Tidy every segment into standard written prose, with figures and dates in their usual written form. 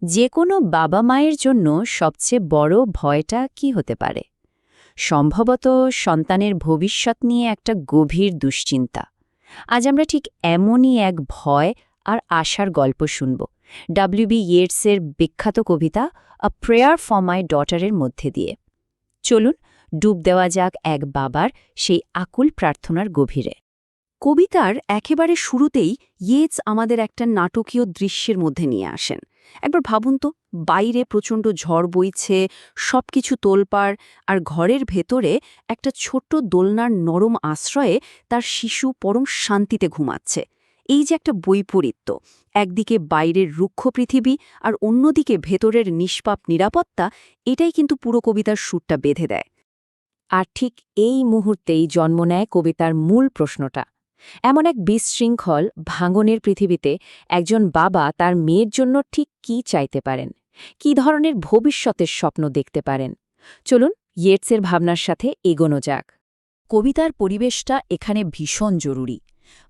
যে কোনো বাবা মায়ের জন্য সবচেয়ে বড় ভয়টা কি হতে পারে? সম্ভবত সন্তানের ভবিষ্যৎ নিয়ে একটা গভীর দুশ্চিন্তা। আজ আমরা ঠিক এমনই এক ভয় আর আশার গল্প শুনব ডব্লিউ.বি. ইয়েটসের বিখ্যাত কবিতা আ প্রেয়ার ফর মাই ডটারের মধ্যে দিয়ে। চলুন ডুব দেওয়া যাক এক বাবার সেই আকুল প্রার্থনার গভীরে। কবিতার একেবারে শুরুতেই ইয়েটস আমাদের একটা নাটকীয় দৃশ্যের মধ্যে নিয়ে আসেন। একবার ভাবুন তো, বাইরে প্রচণ্ড ঝড় বইছে, সবকিছু তোলপাড়, আর ঘরের ভেতরে একটা ছোট্ট দোলনার নরম আশ্রয়ে তার শিশু পরম শান্তিতে ঘুমাচ্ছে। এই যে একটা বৈপরীত্য, একদিকে বাইরের রুক্ষ পৃথিবী আর অন্যদিকে ভেতরের নিষ্পাপ নিরাপত্তা, এটাই কিন্তু পুরো কবিতার সুরটা বেঁধে দেয়। আর ঠিক এই মুহূর্তেই জন্ম নেয় কবিতার মূল প্রশ্নটা। এমন এক বিশৃঙ্খল ভাঙনের পৃথিবীতে একজন বাবা তার মেয়ের জন্য ঠিক কী চাইতে পারেন, কী ধরনের ভবিষ্যতের স্বপ্ন দেখতে পারেন? চলুন ইয়েটসের ভাবনার সাথে এগোনো যাক। কবিতার পরিবেশটা এখানে ভীষণ জরুরি।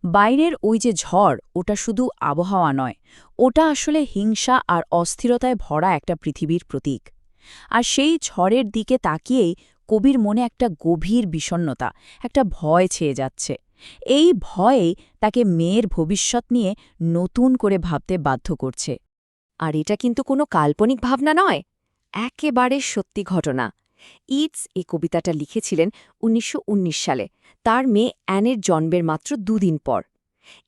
বাইরের ওই যে ঝড়, ওটা শুধু আবহাওয়া নয়, ওটা আসলে হিংসা আর অস্থিরতায় ভরা একটা পৃথিবীর প্রতীক। আর সেই ঝড়ের দিকে তাকিয়েই কবির মনে একটা গভীর বিষণ্ণতা, একটা ভয় ছেয়ে যাচ্ছে। এই ভয়ে তাকে মেয়ের ভবিষ্যৎ নিয়ে নতুন করে ভাবতে বাধ্য করছে। আর এটা কিন্তু কোনো কাল্পনিক ভাবনা নয়, একেবারে সত্যি ঘটনা। ইটস এই কবিতাটা লিখেছিলেন ১৯১৯ সালে, তার মেয়ে অ্যানের জন্মের মাত্র দুদিন পর।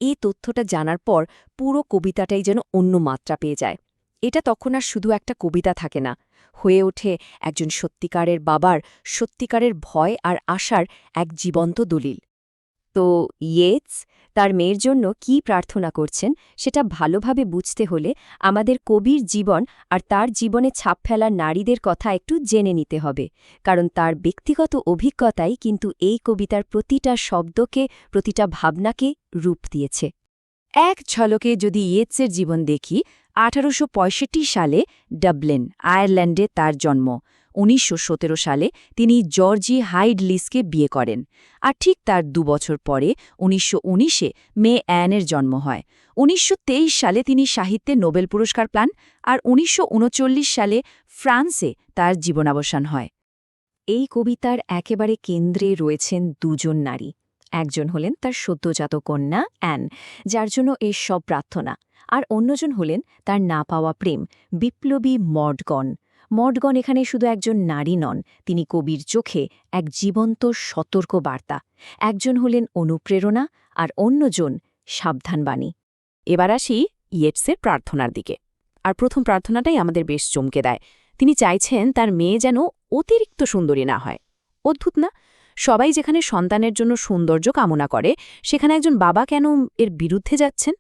এই তথ্যটা জানার পর পুরো কবিতাটাই যেন অন্য মাত্রা পেয়ে যায়। এটা তখন আর শুধু একটা কবিতা থাকে না, হয়ে ওঠে একজন সত্যিকারের বাবার সত্যিকারের ভয় আর আশার এক জীবন্ত দলিল। তো ইয়েটস তার মেয়ের জন্য কি প্রার্থনা করছেন সেটা ভালোভাবে বুঝতে হলে আমাদের কবির জীবন আর তার জীবনে ছাপ ফেলা নারীদের কথা একটু জেনে নিতে হবে, কারণ তার ব্যক্তিগত অভিজ্ঞতাই কিন্তু এই কবিতার প্রতিটা শব্দকে, প্রতিটা ভাবনাকে রূপ দিয়েছে। এক ঝলকে যদি ইয়েটসের জীবন দেখি, ১৮৬৫ সালে ডাবলিন, আয়ারল্যান্ডে তার জন্ম। ১৯১৭ সালে তিনি জর্জি হাইড লিসকে বিয়ে করেন। আর ঠিক তার ২ বছর পরে ১৯১৯-এ মেয়ে অ্যানের জন্ম হয়। ১৯২৩ সালে তিনি সাহিত্যে নোবেল পুরস্কার পান, আর ১৯৩৯ সালে ফ্রান্সে তার জীবনাবসান হয়। এই কবিতার একেবারে কেন্দ্রে রয়েছেন দুজন নারী। একজন হলেন তার সদ্যজাত কন্যা অ্যান, যার জন্য এই সব প্রার্থনা, আর অন্যজন হলেন তার না পাওয়া প্রেম, বিপ্লবী মর্ডগন। মর্ডগন এখানে শুধু একজন নারী নন, তিনি কবির চোখে এক জীবন্ত সতর্ক বার্তা। একজন হলেন অনুপ্রেরণা, আর অন্যজন সাবধানবাণী। এবার আসি ইয়েটসের প্রার্থনার দিকে। আর প্রথম প্রার্থনাটাই আমাদের বেশ চমকে দেয়। তিনি চাইছেন তার মেয়ে যেন অতিরিক্ত সুন্দরী না হয়। অদ্ভুত না? সবাই যেখানে সন্তানের জন্য সৌন্দর্য কামনা করে, সেখানে একজন বাবা কেন এর বিরুদ্ধে যাচ্ছেন?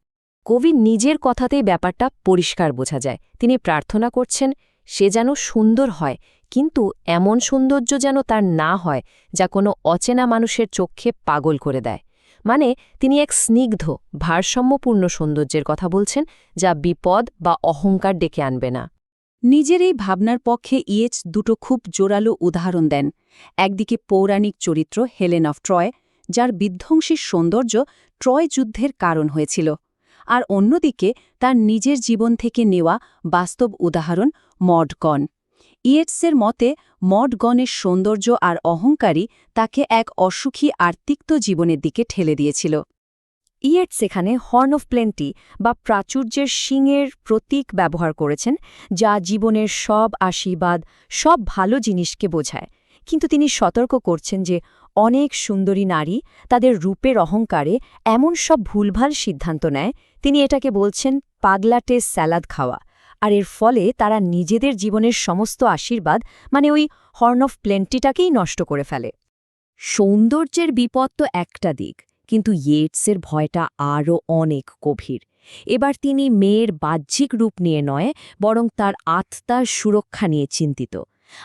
কবির নিজের কথাতেই ব্যাপারটা পরিষ্কার বোঝা যায়। তিনি প্রার্থনা করছেন সে যেন সুন্দর হয়, কিন্তু এমন সৌন্দর্য যেন তার না হয় যা কোনো অচেনা মানুষের চোখে পাগল করে দেয়। মানে তিনি এক স্নিগ্ধ, ভারসাম্যপূর্ণ সৌন্দর্যের কথা বলছেন, যা বিপদ বা অহংকার ডেকে আনবে না। নিজের এই ভাবনার পক্ষে ইয়েটস দুটো খুব জোরালো উদাহরণ দেন। একদিকে পৌরাণিক চরিত্র হেলেন অফ ট্রয়, যার বিধ্বংসী সৌন্দর্য ট্রয় যুদ্ধের কারণ হয়েছিল, আর অন্যদিকে তার নিজের জীবন থেকে নেওয়া বাস্তব উদাহরণ মর্ডগন। ইয়েটসের মতে মর্ডগনের সৌন্দর্য আর অহংকারী তাকে এক অসুখী আর তিক্ত জীবনের দিকে ঠেলে দিয়েছিল। ইয়েটস এখানে হর্ন অফ প্লেন্টি বা প্রাচুর্যের শিংয়ের প্রতীক ব্যবহার করেছেন, যা জীবনের সব আশীর্বাদ, সব ভালো জিনিসকে বোঝায়। কিন্তু তিনি সতর্ক করছেন যে অনেক সুন্দরী নারী তাদের রূপের অহংকারে এমন সব ভুলভাল সিদ্ধান্ত নেয়, তিনি এটাকে বলছেন পাগলাটে স্যালাদ খাওয়া। আর এর ফলে তারা নিজেদের জীবনের সমস্ত আশীর্বাদ, মানে ওই হর্ন অফ প্লেন্টিটাকেই নষ্ট করে ফেলে। সৌন্দর্যের বিপদ তো একটা দিক, কিন্তু ইয়েটসের ভয়টা আরও অনেক গভীর। এবার তিনি মেয়ের বাহ্যিক রূপ নিয়ে নয়, বরং তার আত্মার সুরক্ষা নিয়ে চিন্তিত।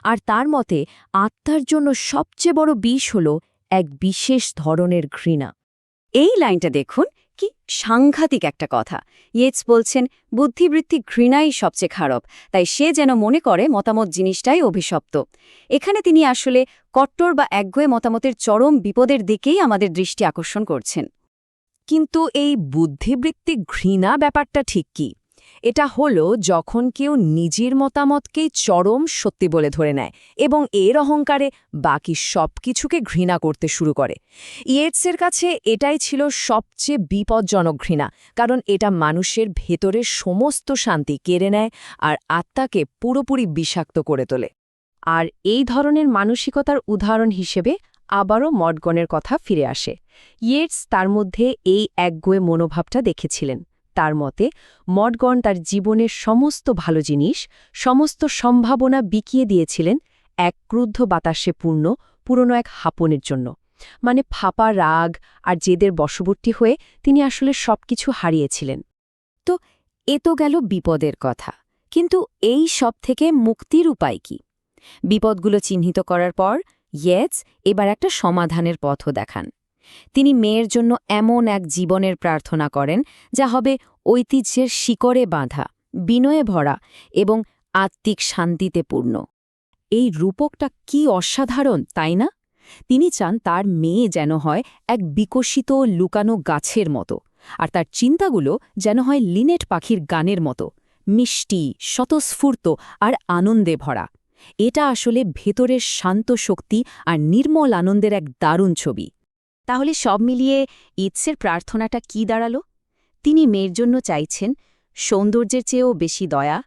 আর তার মতে আত্মার জন্য সবচেয়ে বড় বিষ হল এক বিশেষ ধরনের ঘৃণা। এই লাইনটা দেখুন, কি সাংঘাতিক একটা কথা। ইয়েটস বলছেন বুদ্ধিবৃত্তি ঘৃণাই সবচেয়ে খারাপ, তাই সে যেন মনে করে মতামত জিনিসটাই অভিশপ্ত। এখানে তিনি আসলে কট্টর বা একগুঁয়ে মতামতের চরম বিপদের দিকেই আমাদের দৃষ্টি আকর্ষণ করছেন। কিন্তু এই বুদ্ধিবৃত্তি ঘৃণা ব্যাপারটা ঠিক কি? এটা হলো যখন কেউ নিজের মতামতকেই চরম সত্যি বলে ধরে নেয় এবং এর অহংকারে বাকি সব কিছুকে ঘৃণা করতে শুরু করে। ইয়েটসের কাছে এটাই ছিল সবচেয়ে বিপজ্জনক ঘৃণা, কারণ এটা মানুষের ভেতরের সমস্ত শান্তি কেড়ে নেয় আর আত্মাকে পুরোপুরি বিষাক্ত করে তোলে। আর এই ধরনের মানসিকতার উদাহরণ হিসেবে আবারও মডগনের কথা ফিরে আসে। ইয়েটস তার মধ্যে এই একগুঁয়ে মনোভাবটা দেখেছিলেন। তার মতে মডগন তার জীবনের সমস্ত ভালো জিনিস, সমস্ত সম্ভাবনা বিকিয়ে দিয়েছিলেন এক ক্রুদ্ধ বাতাসে পুরনো এক হাপনের জন্য। মানে ফাঁপা রাগ আর জেদের বশবর্তী হয়ে তিনি আসলে সবকিছু হারিয়েছিলেন। তো এ তো গেল বিপদের কথা, কিন্তু এই সব থেকে মুক্তির উপায় কি? বিপদগুলো চিহ্নিত করার পর ইয়েটস এবার একটা সমাধানের পথও দেখান। তিনি মেয়ের জন্য এমন এক জীবনের প্রার্থনা করেন যা হবে ঐতিহ্যের শিকড়ে বাঁধা, বিনয়ে ভরা এবং আত্মিক শান্তিতে পূর্ণ। এই রূপকটা কি অসাধারণ, তাই না? তিনি চান তার মেয়ে যেন হয় এক বিকশিত লুকানো গাছের মতো, আর তার চিন্তাগুলো যেন হয় লিনেট পাখির গানের মতো, মিষ্টি, স্বতঃস্ফূর্ত আর আনন্দে ভরা। এটা আসলে ভেতরের শান্ত শক্তি আর নির্মল আনন্দের এক দারুণ ছবি। তাহলে সব মিলিয়ে ইয়েটসের প্রার্থনাটা কি দাঁড়ালো? তিনি মেয়ের জন্য চাইছেন সৌন্দর্যের চেয়েও বেশি দয়া,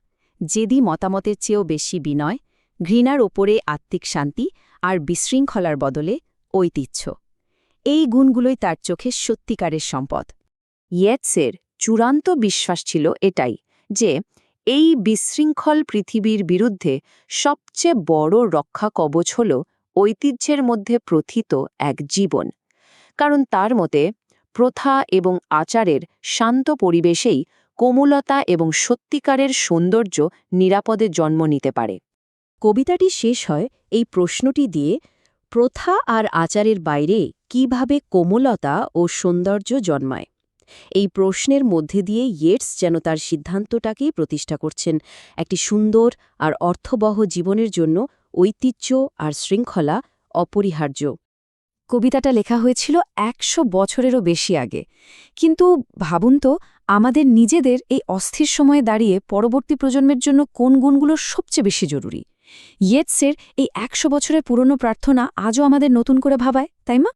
জেদি মতামতের চেয়েও বেশি বিনয়, ঘৃণার ওপরে আত্মিক শান্তি আর বিশৃঙ্খলার বদলে ঐতিহ্য। এই গুণগুলোই তার চোখে সত্যিকারের সম্পদ। ইয়েটসের চূড়ান্ত বিশ্বাস ছিল এটাই, যে এই বিশৃঙ্খল পৃথিবীর বিরুদ্ধে সবচেয়ে বড় রক্ষা কবচ হল ঐতিহ্যের মধ্যে প্রথিত এক জীবন। কারণ তার মতে প্রথা এবং আচারের শান্ত পরিবেশেই কোমলতা এবং সত্যিকারের সৌন্দর্য নিরাপদে জন্ম নিতে পারে। কবিতাটি শেষ হয় এই প্রশ্নটি দিয়ে, প্রথা আর আচারের বাইরে কিভাবে কোমলতা ও সৌন্দর্য জন্মায়? এই প্রশ্নের মধ্যে দিয়ে ইয়েটস যেন তার সিদ্ধান্তটাকেই প্রতিষ্ঠা করছেন একটি সুন্দর আর অর্থবহ জীবনের জন্য ঐতিহ্য আর শৃঙ্খলা অপরিহার্য। কবিতাটা লেখা হয়েছিল ১০০ বছরেরও বেশি আগে, কিন্তু ভাবুন তো আমাদের নিজেদের এই অস্থির সময়ে দাঁড়িয়ে পরবর্তী প্রজন্মের জন্য কোন গুণগুলো সবচেয়ে বেশি জরুরি? ইয়েটসের এই ১০০ বছরের পুরনো প্রার্থনা আজও আমাদের নতুন করে ভাবায়, তাই না?